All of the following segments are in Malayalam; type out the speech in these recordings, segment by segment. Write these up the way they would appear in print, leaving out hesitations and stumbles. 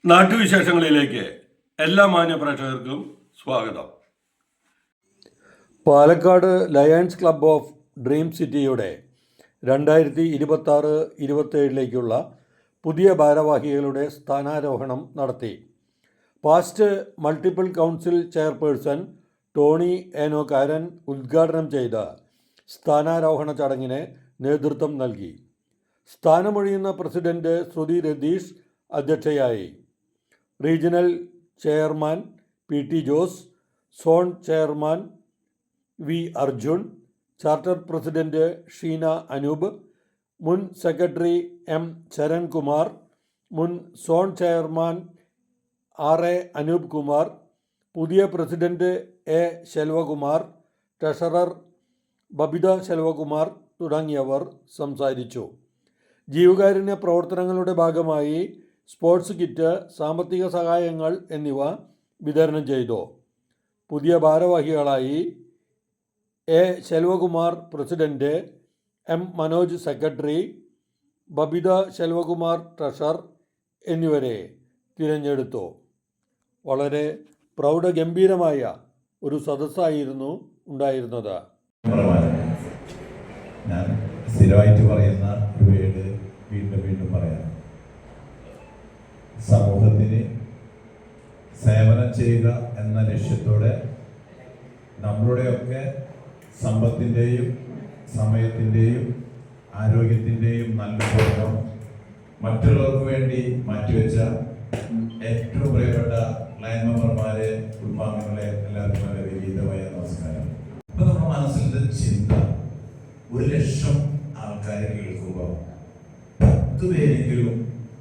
നാട്ടുവിശേഷങ്ങളിലേക്ക് എല്ലാ മാന്യപ്രേക്ഷകർക്കും സ്വാഗതം. Palakkad lions club of dream സിറ്റിയുടെ 2026-27 പുതിയ ഭാരവാഹികളുടെ സ്ഥാനാരോഹണം നടത്തി. Past multiple council chairperson Tony Enokkaran ഉദ്ഘാടനം ചെയ്ത സ്ഥാനാരോഹണ ചടങ്ങിന് നേതൃത്വം നൽകി. സ്ഥാനമൊഴിയുന്ന പ്രസിഡന്റ് ശ്രുതി രതീഷ് അധ്യക്ഷയായി. Regional chairman PT Jose, zone chairman V Arjun, charter president Sheena Anoop, മുൻ സെക്രട്ടറി M ചരൺകുമാർ, മുൻ zone chairman RA Anoop Kumar, പുതിയ president A Selvakumar, treasurer Babitha Selvakumar തുടങ്ങിയവർ സംസാരിച്ചു. ജീവകാരുണ്യ പ്രവർത്തനങ്ങളുടെ ഭാഗമായി സ്പോർട്സ് കിറ്റ്, സാമ്പത്തിക സഹായങ്ങൾ എന്നിവ വിതരണം ചെയ്തു. പുതിയ ഭാരവാഹികളായി A Selvakumar president, M Manoj secretary, Babitha Selvakumar treasurer എന്നിവരെ തിരഞ്ഞെടുത്തു. വളരെ പ്രൗഢഗംഭീരമായ ഒരു സദസ്സായിരുന്നു ഉണ്ടായിരുന്നത്. ഞാൻ സ്ഥിരമായിട്ട് പറയുന്ന ഒരു വേട് വീണ്ടും പറയാം. സമൂഹത്തിന് സേവനം ചെയ്യുക എന്ന ലക്ഷ്യത്തോടെ നമ്മളുടെയൊക്കെ സമ്പത്തിൻ്റെയും സമയത്തിൻ്റെയും ആരോഗ്യത്തിൻ്റെയും നല്ല ഉപയോഗം മറ്റുള്ളവർക്ക് വേണ്ടി മാറ്റിവെച്ച ഏറ്റവും പ്രിയപ്പെട്ട ലൈൻ മെമ്പർമാരെ, കുടുംബാംഗങ്ങളെ എല്ലാവർക്കും വളരെ വിനീതമായ നമസ്കാരം. ഇപ്പൊ നമ്മുടെ മനസ്സിലെ ചിന്ത 1,00,000 ആൾക്കാരെ കേൾക്കുമ്പോൾ 10 പേരെങ്കിലും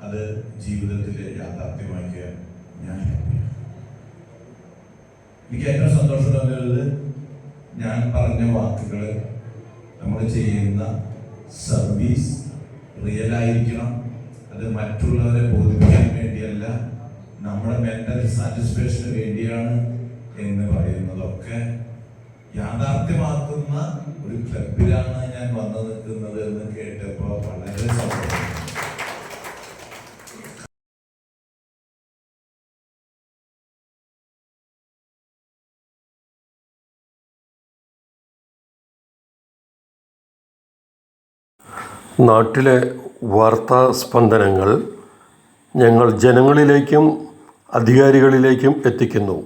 അത് ജീവിതത്തിൽ യാഥാർത്ഥ്യമാക്കിയ ഞാൻ എനിക്ക് ഏറ്റവും സന്തോഷം തോന്നുന്നത് ഞാൻ പറഞ്ഞ വാക്കുകൾ, നമ്മൾ ചെയ്യുന്ന സർവീസ് റിയലായിരിക്കണം. അത് മറ്റുള്ളവരെ ബോധിപ്പിക്കാൻ വേണ്ടിയല്ല, നമ്മുടെ മെന്റൽ സാറ്റിസ്ഫാക്ഷന് വേണ്ടിയാണ് എന്ന് പറയുന്നതൊക്കെ യാഥാർത്ഥ്യമാക്കുന്ന ഒരു ക്ലബിലാണ് ഞാൻ വന്നു നിൽക്കുന്നത് എന്ന് കേട്ടപ്പോൾ വളരെ സന്തോഷം. നാട്ടിലെ വാർത്താ സ്പന്ദനങ്ങൾ ഞങ്ങൾ ജനങ്ങളിലേക്കും അധികാരികളിലേക്കും എത്തിക്കുന്നു.